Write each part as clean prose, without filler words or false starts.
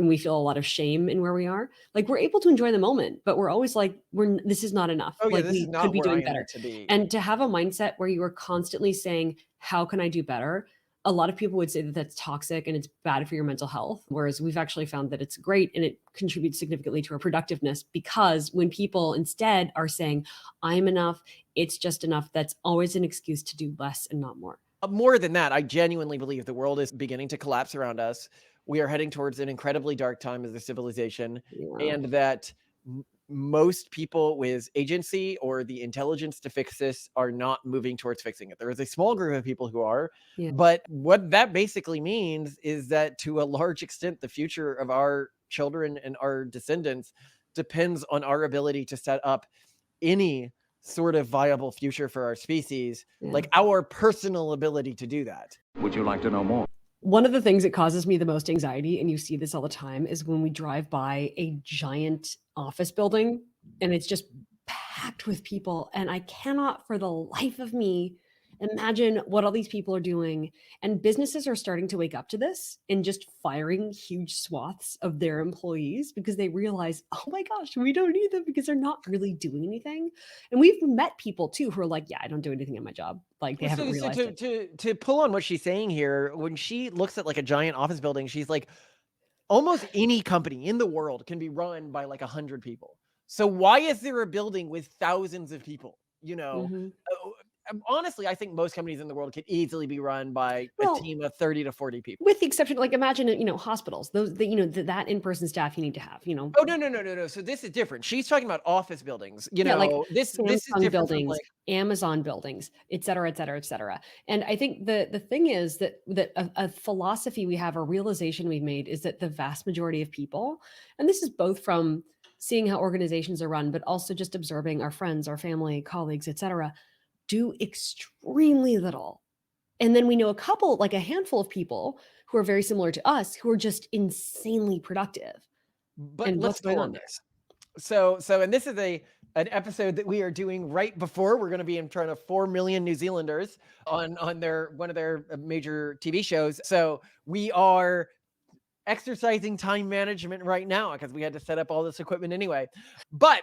and we feel a lot of shame in where we are, like we're able to enjoy the moment, but we're always like, this is not enough. Oh yeah, Like this is we could not be where I doing am better. meant to be. And to have a mindset where you are constantly saying, how can I do better? A lot of people would say that that's toxic and it's bad for your mental health. Whereas we've actually found that it's great and it contributes significantly to our productiveness, because when people instead are saying, I'm enough, it's just enough, that's always an excuse to do less and not more. More than that, I genuinely believe the world is beginning to collapse around us. We are heading towards an incredibly dark time as a civilization, Yeah. and that most people with agency or the intelligence to fix this are not moving towards fixing it. There is a small group of people who are, Yeah. but what that basically means is that to a large extent, the future of our children and our descendants depends on our ability to set up any sort of viable future for our species, Yeah. like our personal ability to do that. Would you like to know more? One of the things that causes me the most anxiety, and you see this all the time, is when we drive by a giant office building and it's just packed with people. And I cannot for the life of me imagine what all these people are doing. And businesses are starting to wake up to this and just firing huge swaths of their employees because they realize, oh my gosh, we don't need them because they're not really doing anything. And we've met people too who are like, yeah, I don't do anything in my job. Like they haven't realized it. To pull on what she's saying here, when she looks at like a giant office building, she's like, almost any company in the world can be run by like 100 people. So why is there a building with thousands of people? Mhm. Honestly, I think most companies in the world could easily be run by a Well, team of 30 to 40 people. with the exception, like imagine, hospitals, those, that in-person staff you need to have. Oh, no. So this is different. She's talking about office buildings. Yeah, like This is Samsung different from buildings, like, Amazon buildings, et cetera, et cetera, et cetera. And I think the thing is that a philosophy we have, a realization we've made, is that the vast majority of people, and this is both from seeing how organizations are run, but also just observing our friends, our family, colleagues, et cetera, do extremely little. And then we know a couple, like a handful of people who are very similar to us, who are just insanely productive. but And let's what's going pull on on there? this. So and this is an episode that we are doing right before we're going to be in front of 4 million New Zealanders on their one of their major TV shows. So we are exercising time management right now because we had to set up all this equipment anyway. But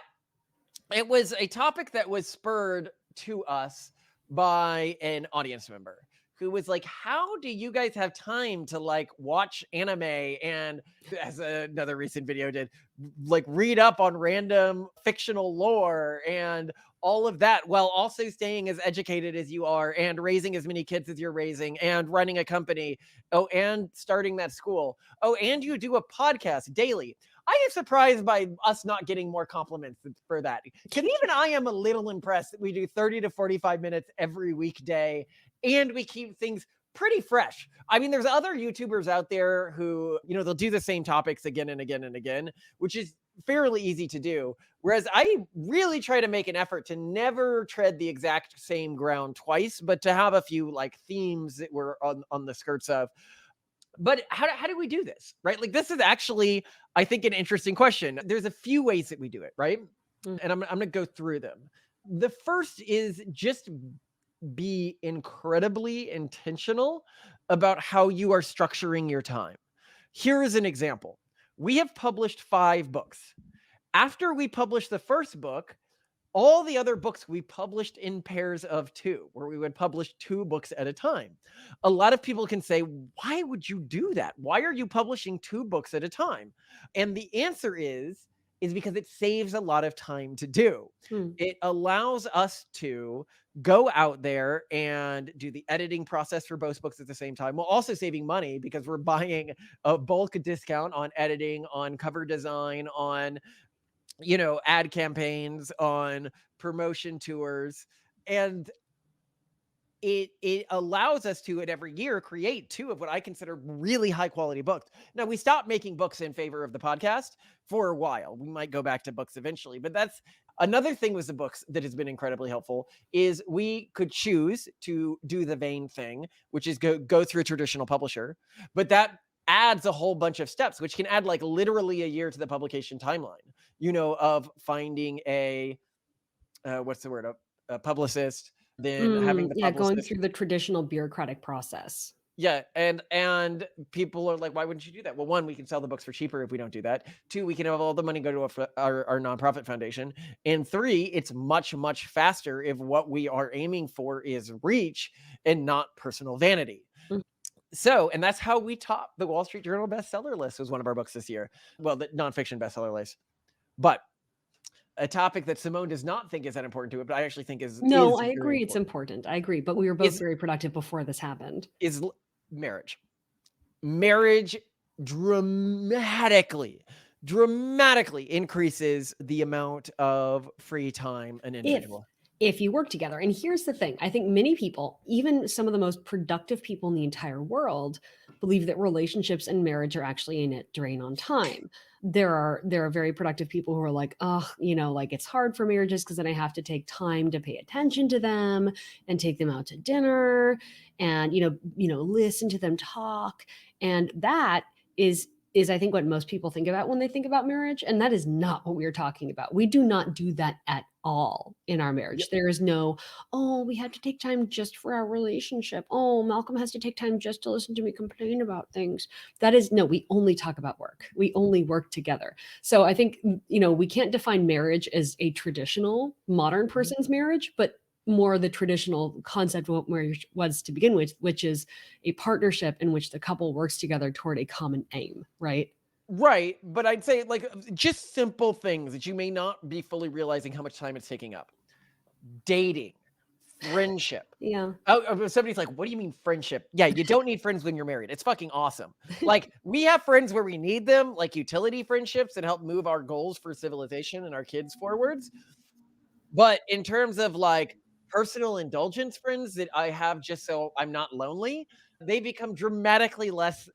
it was a topic that was spurred to us by an audience member who was like, how do you guys have time to like watch anime and, as another recent video did, like read up on random fictional lore and all of that while also staying as educated as you are and raising as many kids as you're raising and running a company, oh, and starting that school, oh, and you do a podcast daily. I am surprised by us not getting more compliments for that, because even I am a little impressed that we do 30 to 45 minutes every weekday and we keep things pretty fresh. I mean, there's other YouTubers out there who, they'll do the same topics again and again and again, which is fairly easy to do. Whereas I really try to make an effort to never tread the exact same ground twice, but to have a few like themes that we're on the skirts of. But how do we do this, right? Like, this is actually, I think, an interesting question. There's a few ways that we do it, right? Mm. And I'm going to go through them. The first is just be incredibly intentional about how you are structuring your time. Here is an example. We have published 5 books. After we published the first book, all the other books we published in pairs of 2, where we would publish 2 books at a time. A lot of people can say, why would you do that? Why are you publishing 2 books at a time? And the answer is because it saves a lot of time to do. Hmm. It allows us to go out there and do the editing process for both books at the same time, while also saving money because we're buying a bulk discount on editing, on cover design, on ad campaigns, on promotion tours. And it allows us to, at every year, create 2 of what I consider really high quality books. Now, we stopped making books in favor of the podcast for a while. We might go back to books eventually, but that's another thing with the books that has been incredibly helpful, is we could choose to do the Vane thing, which is go through a traditional publisher, but that adds a whole bunch of steps, which can add like literally a year to the publication timeline, of finding a, what's the word, a publicist, then having the Yeah, going publicist. through the traditional bureaucratic process. Yeah, and people are like, "Why wouldn't you do that?" Well, 1, we can sell the books for cheaper if we don't do that. 2, we can have all the money go to our nonprofit foundation. And 3, it's much, much faster if what we are aiming for is reach and not personal vanity. Mm. So, and that's how we topped the Wall Street Journal bestseller list was one of our books this year. Well, the nonfiction bestseller list. But a topic that Simone does not think is that important to it, but I actually think No, is I very agree it's important, important. I agree, but we were both is very productive before this happened. is marriage. Marriage dramatically, dramatically increases the amount of free time an If individual. if you work together. And here's the thing, I think many people, even some of the most productive people in the entire world, believe that relationships and marriage are actually a net drain on time. There are very productive people who are like, "Oh, like it's hard for marriages because then I have to take time to pay attention to them and take them out to dinner and listen to them talk." And that is I think what most people think about when they think about marriage, and that is not what we are talking about. We do not do that at all in our Yep. marriage. There is no, "Oh, we have to take time just for our relationship. Oh, Malcolm has to take time just to listen to me complain about things." That is no, we only talk about work. We only work together. So I think, we can't define marriage as a traditional modern Mhm. person's marriage, but more the traditional concept of what marriage was to begin with, which is a partnership in which the couple works together toward a common aim, right? Right, but I'd say, like, just simple things that you may not be fully realizing how much time it's taking up. Dating, friendship. Yeah. Somebody's like, "What do you mean friendship?" Yeah, you don't need friends when you're married. It's fucking awesome. Like, we have friends where we need them, like utility friendships that help move our goals for civilization and our kids forwards. But in terms of, like, personal indulgence friends that I have just so I'm not lonely, they become dramatically less,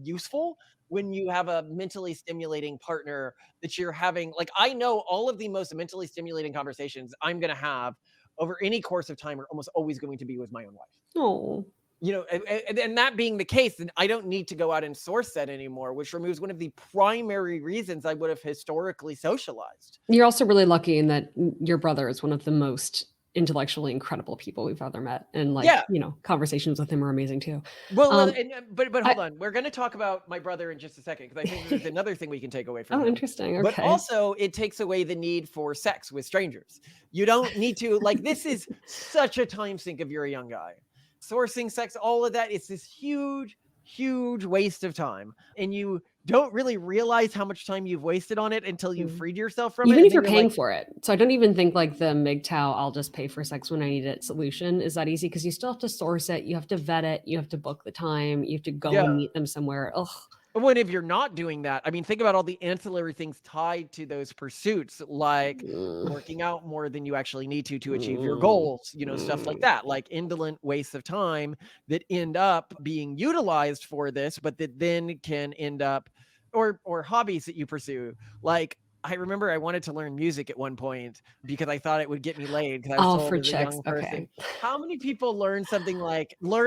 useful when you have a mentally stimulating partner that you're having. Like, I know all of the most mentally stimulating conversations I'm gonna have over any course of time are almost always going to be with my own wife. Oh, And that being the case, then I don't need to go out and source that anymore, which removes one of the primary reasons I would have historically socialized. you're also really lucky in that your brother is one of the most intellectually incredible people we've ever met, and, like, Yeah. conversations with him are amazing too. Well, Um, but I hold on. We're gonna talk about my brother in just a second because I think there's another thing we can take away from Oh, him. interesting, But okay. also, it takes away the need for sex with strangers. You don't need to, like, this is such a time sink if you're a young guy. Sourcing sex, all of that, it's this huge, huge waste of time. And you don't really realize how much time you've wasted on it until you Mm. freed yourself from it. Even And if then you're you're like, paying for it. So I don't even think, like, the MGTOW, "I'll just pay for sex when I need it" solution is that easy because you still have to source it, you have to vet it, you have to book the time, you have to go yeah. and meet them somewhere. Ugh. When if you're not doing that, I mean, think about all the ancillary things tied to those pursuits, like Mm, working out more than you actually need to achieve your mm, goals, stuff like mm. that, like indolent wastes of time that end up being utilized for this, but that then can end up or hobbies that you pursue. Like, I remember I wanted to learn music at one point because I thought it would get me laid because I was All told for as a chicks, young person, okay. how many people learn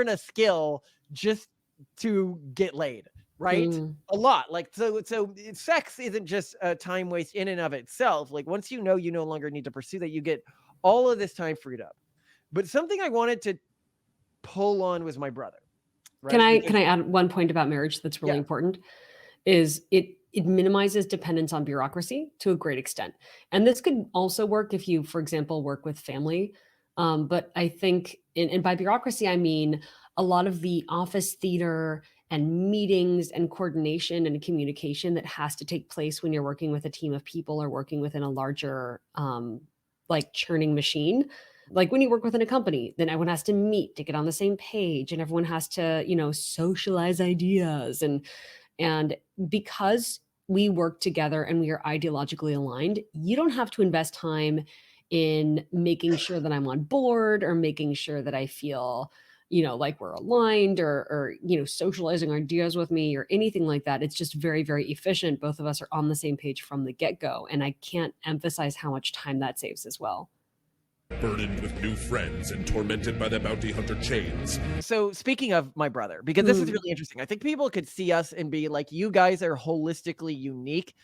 a skill just to get laid, right? Mm. A lot. Like, sex isn't just a time waste in and of itself. Like, once you know you no longer need to pursue that, you get all of this time freed up. But something I wanted to pull on was my brother, Can right? I Because can I add one point about marriage that's really yeah, important? Is it minimizes dependence on bureaucracy to a great extent. And this could also work if you, for example, work with family. But I think, and by bureaucracy, I mean a lot of the office theater and meetings and coordination and communication that has to take place when you're working with a team of people or working within a larger, like churning machine. Like when you work within a company, then everyone has to meet to get on the same page and everyone has to, socialize ideas and because we work together and we are ideologically aligned, you don't have to invest time in making sure that I'm on board or making sure that I feel, like we're aligned or socializing ideas with me or anything like that. It's just very, very efficient. Both of us are on the same page from the get-go. And I can't emphasize how much time that saves as well. burdened with new friends and tormented by the bounty hunter chains. so speaking of my brother, because this is Mm. really interesting. I think people could see us and be like, you guys are holistically unique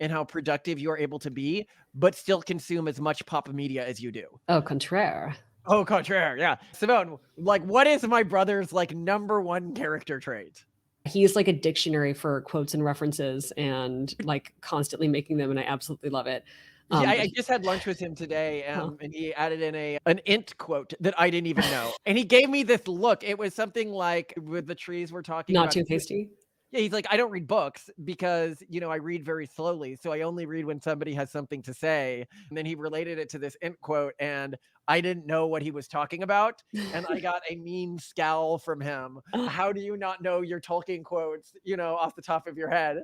in how productive you're able to be, but still consume as much pop media as you do. Au contraire. Au contraire, yeah. Simone, like, what is my brother's like number one character trait? He's like a dictionary for quotes and references and like constantly making them, and I absolutely love it. Yeah, But I just had lunch with him today, huh, and he added in an int quote that I didn't even know, and he gave me this look. It was something like, with the trees we're talking not about. too hasty. Yeah, he's like, "I don't read books because, I read very slowly, so I only read when somebody has something to say." And then he related it to this int quote, and I didn't know what he was talking about, and I got a mean scowl from him. "How do you not know your Tolkien quotes, off the top of your head?"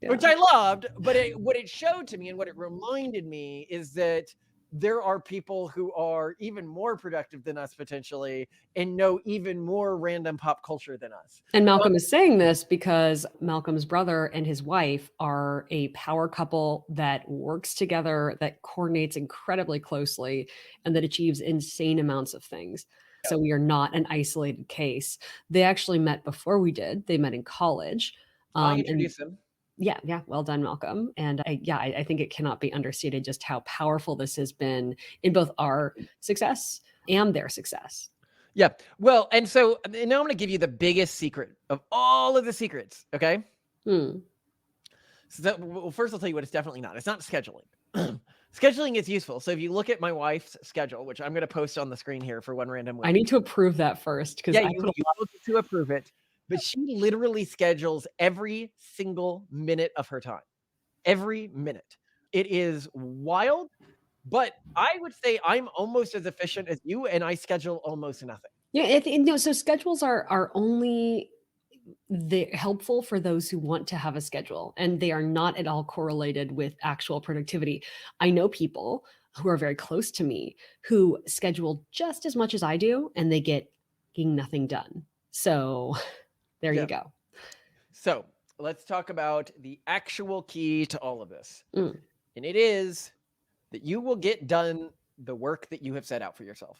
Yeah. Which I loved, but what it showed to me and what it reminded me is that there are people who are even more productive than us potentially and know even more random pop culture than us. And Um, Malcolm is saying this because Malcolm's brother and his wife are a power couple that works together, that coordinates incredibly closely, and that achieves insane amounts of things. yeah, So we are not an isolated case. They actually met before we did. They met in college. I And introduced him. yeah, yeah, well done, Malcolm. And I think it cannot be understated just how powerful this has been in both our success and their success. Yeah. Well, and so and now I'm gonna give you the biggest secret of all of the secrets. Okay. Hmm. So well, first I'll tell you what it's definitely not. It's not scheduling. Scheduling is useful. So if you look at my wife's schedule, which I'm gonna post on the screen here for one random I week. need to approve that first because Yeah, I you put a you lot. will get to approve it, but she literally schedules every single minute of her time. Every minute. It is wild, but I would say I'm almost as efficient as you, and I schedule almost nothing. Yeah, no, so schedules are only helpful for those who want to have a schedule, and they are not at all correlated with actual productivity. I know people who are very close to me who schedule just as much as I do, and they get nothing done. So there you Yeah. go. So let's talk about the actual key to all of this. Mm. And it is that you will get done the work that you have set out for yourself.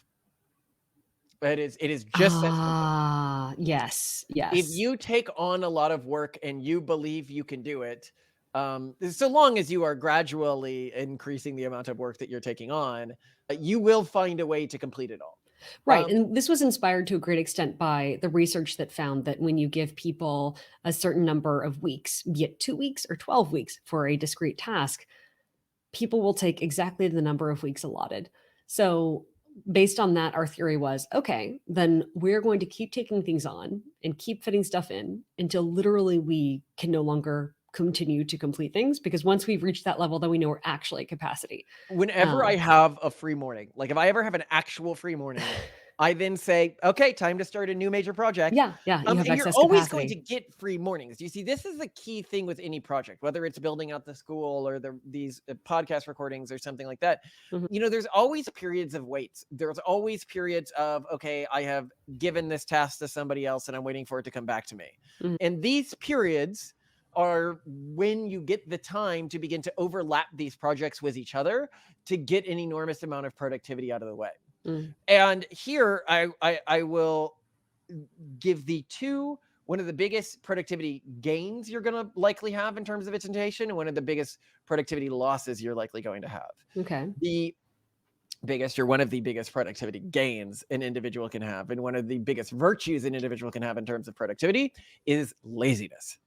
It is just that simple. Ah, yes, If yes. you take on a lot of work and you believe you can do it, so long as you are gradually increasing the amount of work that you're taking on, you will find a way to complete it all. Right, Um, and this was inspired to a great extent by the research that found that when you give people a certain number of weeks, be it 2 weeks or 12 weeks for a discrete task, people will take exactly the number of weeks allotted. So, based on that, our theory was, okay, then we're going to keep taking things on and keep fitting stuff in until literally we can no longer continue to complete things, because once we've reached that level, then we know we're actually at capacity. Whenever I Um have a free morning, like if I ever have an actual free morning, I then say, "Okay, time to start a new major project." Yeah, yeah, you have And you're excess always going to capacity. get free mornings. You see, this is the key thing with any project, whether it's building out the school or these podcast recordings or something like that. Mhm. There's always periods of waits. There's always periods of, okay, I have given this task to somebody else and I'm waiting for it to come back to me. Mhm. And these periods are when you get the time to begin to overlap these projects with each other to get an enormous amount of productivity out of the way. Mm. And here I will give the two one of the biggest productivity gains you're going to likely have in terms of its intention, and one of the biggest productivity losses you're likely going to have. Okay. The biggest or one of the biggest productivity gains an individual can have, and one of the biggest virtues an individual can have in terms of productivity, is laziness.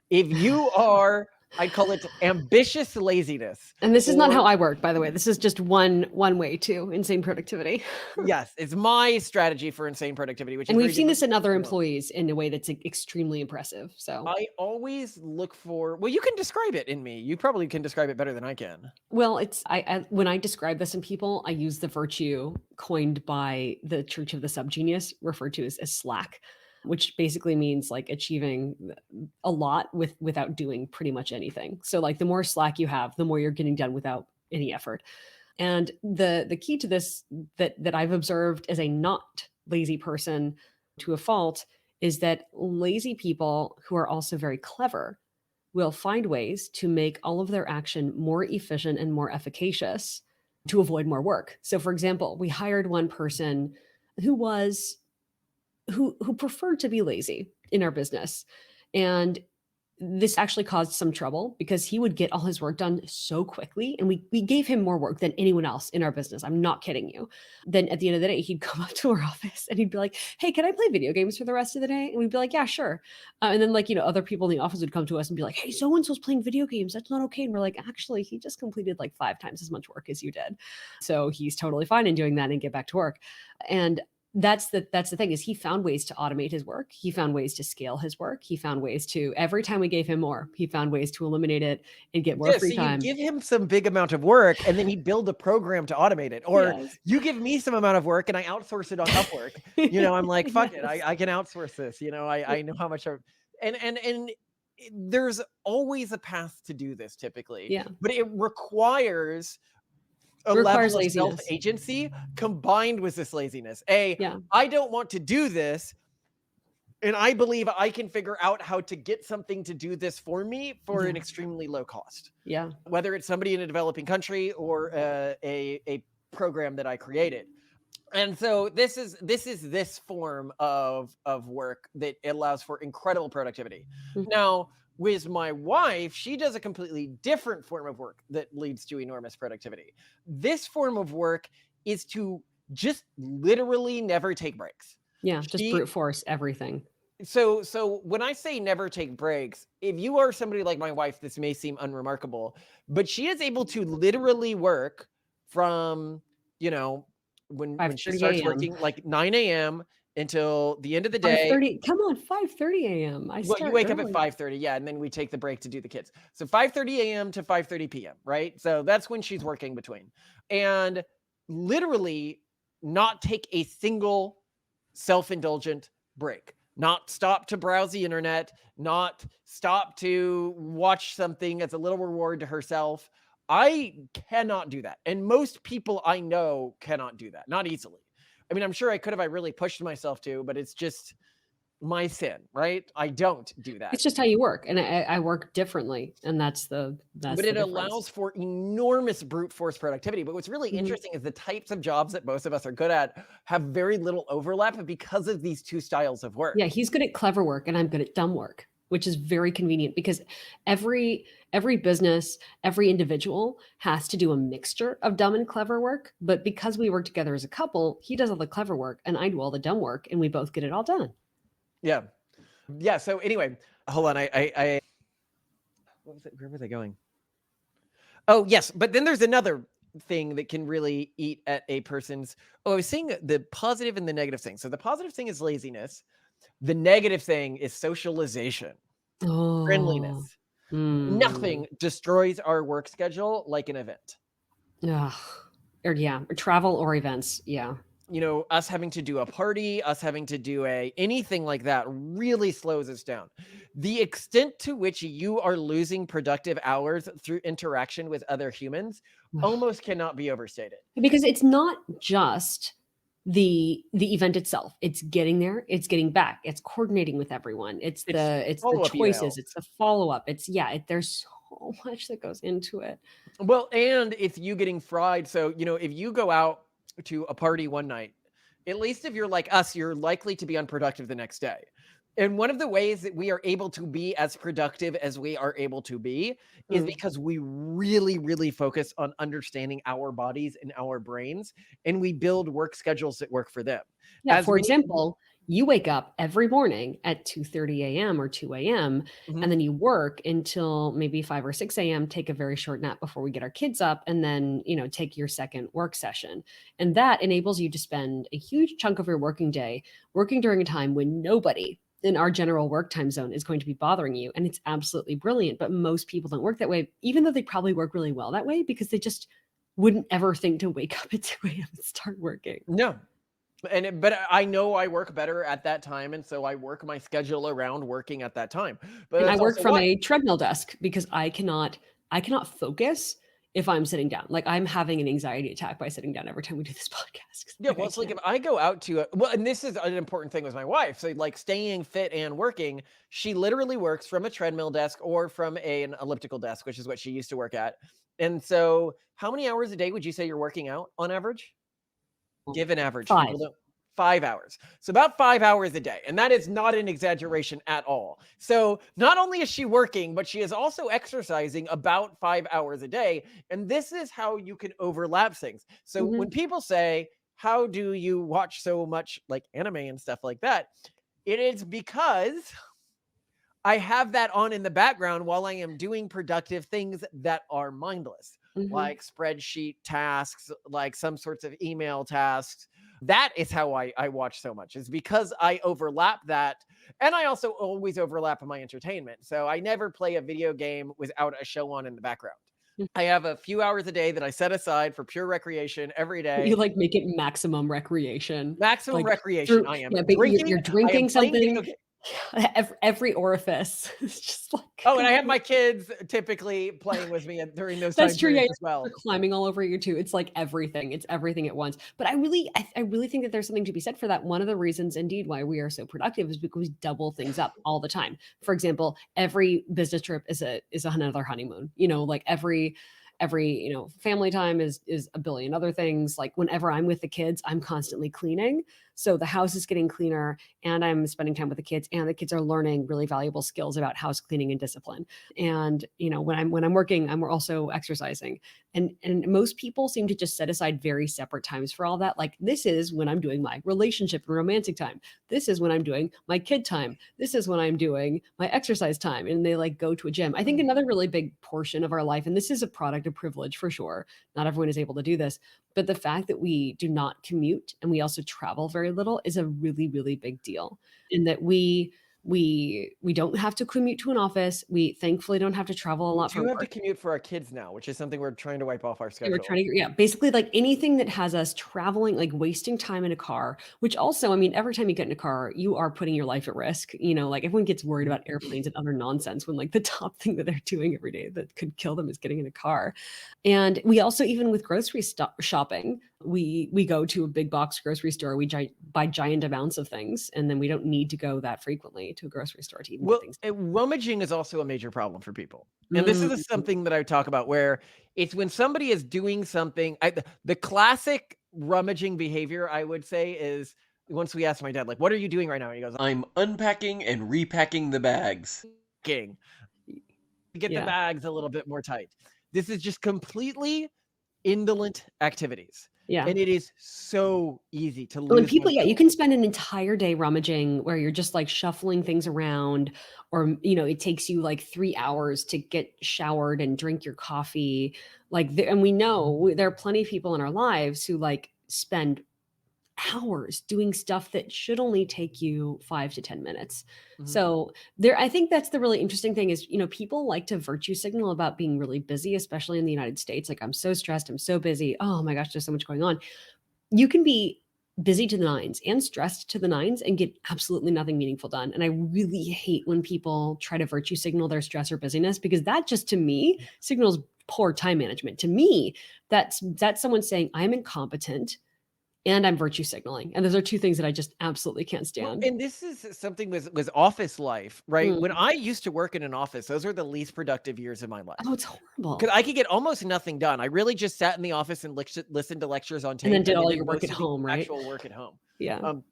If you are, I'd call it ambitious laziness, And this is not how or I work, by the way. This is just one way to insane productivity. yes, it's my strategy for insane productivity, which And is we've very seen different this in other from yours. employees in a way that's extremely impressive. So, I always look for, well, you can describe it in me. You probably can describe it better than I can. well, it's I when I describe this in people, I use the virtue coined by the Church of the Subgenius, referred to as slack, which basically means like achieving a lot without doing pretty much anything. So, like the more slack you have, the more you're getting done without any effort. And the key to this that I've observed as a not lazy person to a fault is that lazy people who are also very clever will find ways to make all of their action more efficient and more efficacious to avoid more work. So for example, we hired one person who was who preferred to be lazy in our business. And this actually caused some trouble because he would get all his work done so quickly, and we gave him more work than anyone else in our business. I'm not kidding you. Then at the end of the day, he'd come up to our office and he'd be like, "Hey, can I play video games for the rest of the day?" And we'd be like, "Yeah, sure." And then like, other people in the office would come to us and be like, "Hey, so and so's playing video games. That's not okay." And we're like, "Actually, he just completed like 5 times as much work as you did, so he's totally fine in doing that and get back to work." And that's the thing, is he found ways to automate his work. He found ways to scale his work. He found ways to, every time we gave him more, he found ways to eliminate it and get more Yeah, free so you time. give him some big amount of work and then he'd build a program to automate it. Or Yes. you give me some amount of work and I outsource it on Upwork. I'm like, fuck it, Yes. I can outsource this. I know how much and there's always a path to do this typically, Yeah. but it requires a It requires level of laziness. self-agency combined with this laziness. Yeah. I don't want to do this, and I believe I can figure out how to get something to do this for me for an Yeah. extremely low cost. Yeah. Whether it's somebody in a developing country or a program that I created. And so this is this form of work that allows for incredible productivity. Mhm. Now, with my wife, she does a completely different form of work that leads to enormous productivity. This form of work is to just literally never take breaks. Yeah. Just She brute force everything. so when I say never take breaks, if you are somebody like my wife, this may seem unremarkable, but she is able to literally work from, you know, when she 5:30 starts a.m. working like 9 a.m. until the end of the day. 5:30. Come on, 5:30 a.m. I Well, you start wake up at early. 5:30, yeah, and then we take the break to do the kids. So 5:30 a.m. to 5:30 p.m., right? So that's when she's working between. And literally not take a single self-indulgent break. Not stop to browse the internet, not stop to watch something as a little reward to herself. I cannot do that. And most people I know cannot do that. Not easily. I mean, I'm sure I could if I really pushed myself to, but it's just my sin, right? I don't do that. It's just how you work, and I work differently, and that's But the it difference. allows for enormous brute force productivity. But what's really Mhm. interesting is the types of jobs that most of us are good at have very little overlap because of these two styles of Yeah, work. he's good at clever work and I'm good at dumb work, which is very convenient because every business, every individual has to do a mixture of dumb and clever work, but because we work together as a couple, he does all the clever work and I do all the dumb work and we both get it all done. Yeah. Yeah. So anyway, hold on. I what was it? Where was I going? Oh, yes. But then there's another thing that can really eat at a person's. Oh, I was saying the positive and the negative thing. So the positive thing is laziness. The negative thing is socialization, Oh. friendliness. Mm. Nothing destroys our work schedule like an event. Ugh. Or yeah, or travel or events. Yeah. Us having to do a party, us having to do anything like that really slows us down. The extent to which you are losing productive hours through interaction with other humans almost cannot be overstated. Because it's not just the event itself. It's getting there, it's getting back, it's coordinating with everyone. It's It's the follow-up choices, emails. it's the follow-up. It's yeah, there's so much that goes into it. Well, and it's you getting fried. So, if you go out to a party one night, at least if you're like us, you're likely to be unproductive the next day. And one of the ways that we are able to be as productive as we are able to be is Mm. because we really, really focus on understanding our bodies and our brains, and we build work schedules that work for them. Yeah, As for many, example, you wake up every morning at 2:30 a.m. or 2 a.m., Mhm. and then you work until maybe 5 or 6 a.m., take a very short nap before we get our kids up, and then, take your second work session. And that enables you to spend a huge chunk of your working day working during a time when nobody in our general work time zone is going to be bothering you. And it's absolutely brilliant. But most people don't work that way, even though they probably work really well that way because they just wouldn't ever think to wake up at 2 a.m. and start working. No. But I know I work better at that time, and so I work my schedule around working at that time. But And I that's work also from why. a treadmill desk because I cannot focus if I'm sitting down. Like, I'm having an anxiety attack by sitting down every time we do this podcast. Yeah, Like, well, I it's like if can't. I go out to and this is an important thing with my wife. So like staying fit and working, she literally works from a treadmill desk or from an elliptical desk, which is what she used to work at. And so how many hours a day would you say you're working out on average? Give an average. 5. People don't. 5 hours. So about 5 hours a day. And that is not an exaggeration at all. So not only is she working, but she is also exercising about 5 hours a day. And this is how you can overlap things. So when Mhm. people say, how do you watch so much like anime and stuff like that? It is because I have that on in the background while I am doing productive things that are mindless, Mhm. like spreadsheet tasks, like some sorts of email tasks. That is how I watch so much, is because I overlap that. And I also always overlap my entertainment. So I never play a video game without a show on in the background. I have a few hours a day that I set aside for pure recreation every You, day. like, make it maximum recreation, Maximum like, recreation. through I am yeah, but drinking, you're I am drinking playing video something, games. every orifice is just, like, Oh, and I have complete. my kids typically playing with me during those That's time true, yeah, periods yeah, as they're well. climbing all over you too. It's like everything. It's everything at once. But I really think that there's something to be said for that. One of the reasons indeed why we are so productive is because we double things up all the time. For example, every business trip is another honeymoon. You know, like every family time is a billion other things. Like whenever I'm with the kids, I'm constantly cleaning. So the house is getting cleaner and I'm spending time with the kids and the kids are learning really valuable skills about house cleaning and discipline. And when I'm working, I'm also exercising. And most people seem to just set aside very separate times for all that. Like this is when I'm doing my relationship and romantic time. This is when I'm doing my kid time. This is when I'm doing my exercise time. And they like go to a gym. I think another really big portion of our life, and this is a product of privilege for sure. Not everyone is able to do this, but the fact that we do not commute and we also travel very little is a really, really big deal. In that we don't have to commute to an office. We thankfully don't have to travel a We lot for do have to work. commute for our kids now, which is something we're trying to wipe off our They were schedule. trying to, yeah, basically like anything that has us traveling, like wasting time in a car, which also, I mean, every time you get in a car, you are putting your life at risk. Like everyone gets worried about airplanes and other nonsense when like the top thing that they're doing every day that could kill them is getting in a car. And we also, even with grocery shopping, we go to a big box grocery store, buy giant amounts of things, and then we don't need to go that frequently to a grocery store to even get Well, things. rummaging is also a major problem for people. And this is Mhm. something that I talk about where it's when somebody is doing something. The classic rummaging behavior, I would say, is once we asked my dad, like, what are you doing right now? And he goes, I'm unpacking and repacking the bags. king. Get the Yeah. bags a little bit more tight. This is just completely indolent activities. Yeah. And it is so easy to When lose people, yeah, oneself. you can spend an entire day rummaging where you're just like shuffling things around, or it takes you like 3 hours to get showered and drink your coffee. And we know there are plenty of people in our lives who like spend hours doing stuff that should only take you 5 to 10 minutes. Mhm. So I think that's the really interesting thing is, people like to virtue signal about being really busy, especially in the United States. Like, I'm so stressed, I'm so busy. Oh my gosh, there's so much going on. You can be busy to the nines and stressed to the nines and get absolutely nothing meaningful done. And I really hate when people try to virtue signal their stress or busyness, because that just, to me, signals poor time management. To me, that's someone saying I'm incompetent and I'm virtue signaling. And those are two things that I just absolutely can't Well, stand. and this is something with office life, right? When Mm. I used to work in an office, those are the least productive years of my Oh, life it's because horrible. I could get almost nothing done. I really just sat in the office and listened to lectures on And then tape, did and then all did your work at most of the home, right? actual work at home. Yeah. Um,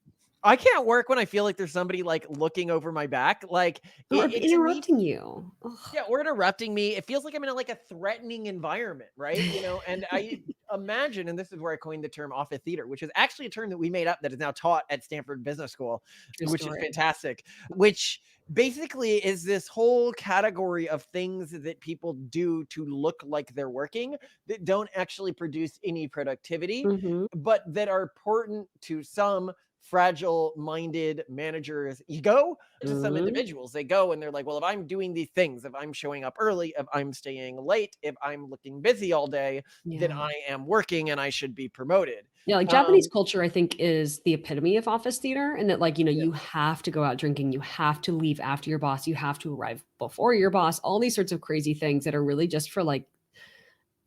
I can't work when I feel like there's somebody like looking over my back. Like Or it to me, interrupting you. Ugh. yeah, or interrupting me. It feels like I'm in a threatening environment, right? And I imagine, and this is where I coined the term office theater, which is actually a term that we made up that is now taught at Stanford Business School, True which is story. fantastic. Which basically is this whole category of things that people do to look like they're working that don't actually produce any productivity, Mhm. but that are important to some fragile minded managers ego, to some Mhm. individuals. They go and they're like, well, if I'm doing these things, if I'm showing up early, if I'm staying late, if I'm looking busy all day, then Yeah. I am working and I should be promoted. Yeah, like Japanese Um, culture, I think, is the epitome of office theater, and that, like, yeah. you have to go out drinking, you have to leave after your boss, you have to arrive before your boss, all these sorts of crazy things that are really just for like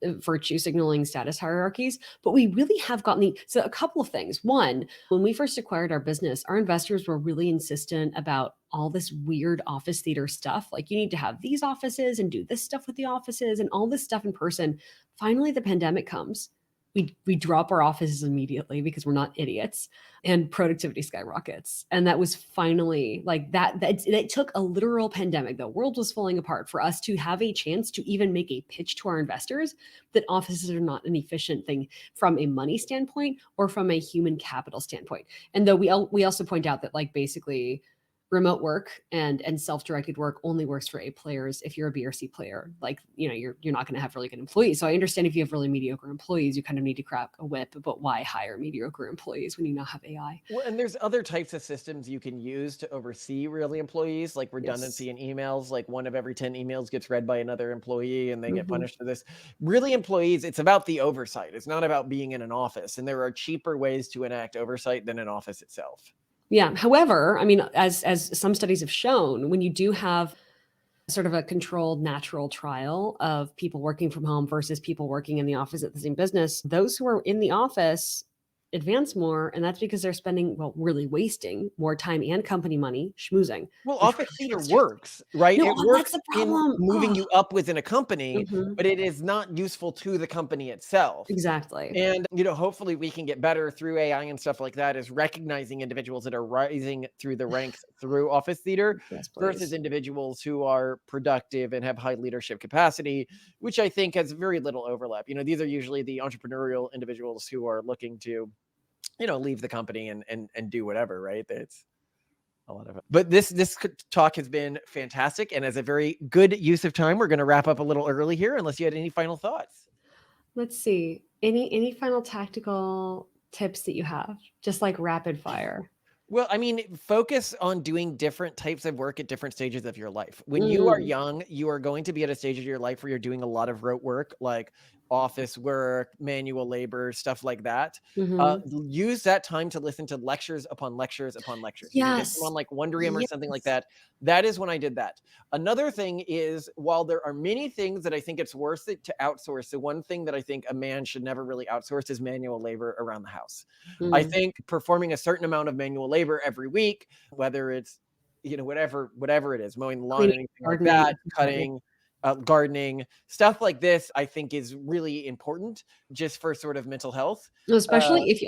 virtue signaling status hierarchies. But we really have gotten so a couple of things. One, when we first acquired our business, our investors were really insistent about all this weird office theater stuff. Like, you need to have these offices and do this stuff with the offices and all this stuff in person. Finally, the pandemic comes. we drop our offices immediately because we're not idiots, and productivity skyrockets. And that was finally like that took a literal pandemic. The world was falling apart for us to have a chance to even make a pitch to our investors that offices are not an efficient thing from a money standpoint or from a human capital standpoint. And though we also point out that like basically remote work and self-directed work only works for A players. If you're a B or C player, like, you're not going to have really good employees. So I understand if you have really mediocre employees, you kind of need to crack a whip, but why hire mediocre employees when you now have AI? Well, and there's other types of systems you can use to oversee really employees, like Yes. redundancy in emails. Like one of every 10 emails gets read by another employee and they get Mhm. punished for this. Really, employees, it's about the oversight. It's not about being in an office. And there are cheaper ways to enact oversight than an office itself. Yeah. However, I mean, as some studies have shown, when you do have sort of a controlled natural trial of people working from home versus people working in the office at the same business, those who are in the office advance more. And that's because they're spending, well, really wasting more time and company money schmoozing, Well, which office really theater frustrates. works, right? No, It that's works the in problem. moving you up within a company, Mhm. but it is not useful to the company itself. Exactly. And, hopefully we can get better through AI and stuff like that, is recognizing individuals that are rising through the ranks through office theater Yes, versus please. individuals who are productive and have high leadership capacity, which I think has very little overlap. These are usually the entrepreneurial individuals who are looking to, leave the company and do whatever, right? It's a lot of it. But this talk has been fantastic, and as a very good use of time, we're going to wrap up a little early here, unless you had any final thoughts. Let's see. Any final tactical tips that you have? Just like rapid fire. Well, I mean, focus on doing different types of work at different stages of your life. When you are Mm. young, you are going to be at a stage of your life where you're doing a lot of rote work, like office work, manual labor, stuff like that. Mhm. Use that time to listen to lectures upon lectures upon lectures. Get them Yes. on like Wondrium or something like Yes. that. That is when I did that. Another thing is, while there are many things that I think it's worth it to outsource, the one thing that I think a man should never really outsource is manual labor around the house. I Mm. think performing a certain amount of manual labor every week, whether it's, whatever it is, mowing the lawn, Cleaning, anything like gardening, that, cutting, gardening, stuff like this, I think is really important just for sort of mental health. especially Uh, if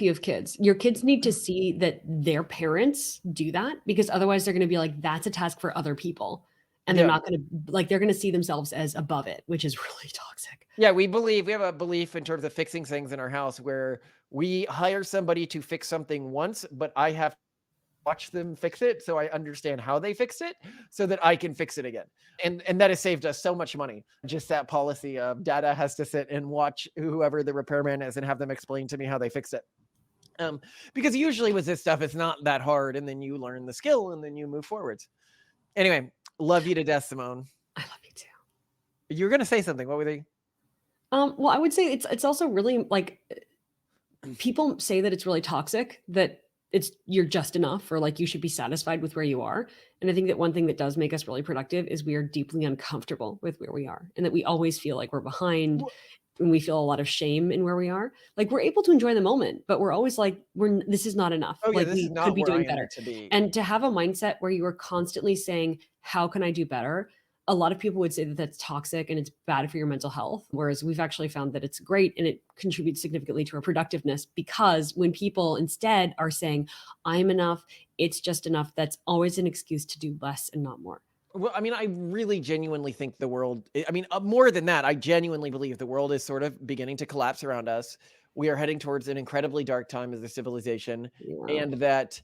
you have kids. Your kids need to see that their parents do that because otherwise they're gonna be like, "That's a task for other people." And they're yeah. not gonna like, they're gonna see themselves as above it, which is really toxic. Yeah, we have a belief in terms of fixing things in our house where we hire somebody to fix something once, but I have watch them fix it so I understand how they fixed it so that I can fix it again. And that has saved us so much money. Just that policy of data has to sit and watch whoever the repairman is and have them explain to me how they fixed it. Because usually with this stuff, it's not that hard, and then you learn the skill and then you move forwards. Anyway, love you to death, Simone. I love you too. You were gonna say something. What were they? Well, I would say it's also really like people say that it's really toxic, that you're just enough or like you should be satisfied with where you are. And I think that one thing that does make us really productive is we are deeply uncomfortable with where we are and that we always feel like we're behind and we feel a lot of shame in where we are. Like we're able to enjoy the moment, but we're always like this is not enough. Oh yeah, Like this is we could not be where I doing am better. meant to be. And to have a mindset where you are constantly saying, how can I do better? A lot of people would say that that's toxic and it's bad for your mental health. Whereas we've actually found that it's great and it contributes significantly to our productiveness because when people instead are saying, I'm enough, it's just enough, that's always an excuse to do less and not more. Well, I mean, I really genuinely think the world, I mean, more than that, I genuinely believe the world is sort of beginning to collapse around us. We are heading towards an incredibly dark time as a civilization, Yeah. and that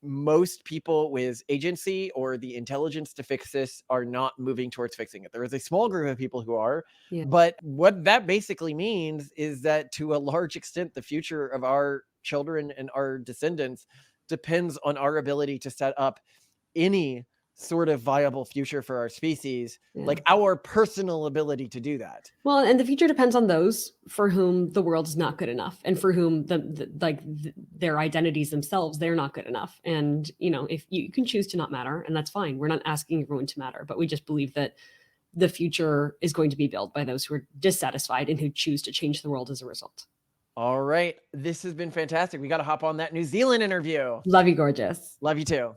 most people with agency or the intelligence to fix this are not moving towards fixing it. There is a small group of people who are, Yeah. but what that basically means is that to a large extent, the future of our children and our descendants depends on our ability to set up any sort of viable future for our species, Yeah. like our personal ability to do that. Well, and the future depends on those for whom the world is not good enough and for whom their identities themselves, they're not good enough. And, if you can choose to not matter, and that's fine. We're not asking everyone to matter, but we just believe that the future is going to be built by those who are dissatisfied and who choose to change the world as a result. All right. This has been fantastic. We got to hop on that New Zealand interview. Love you, gorgeous. Love you too.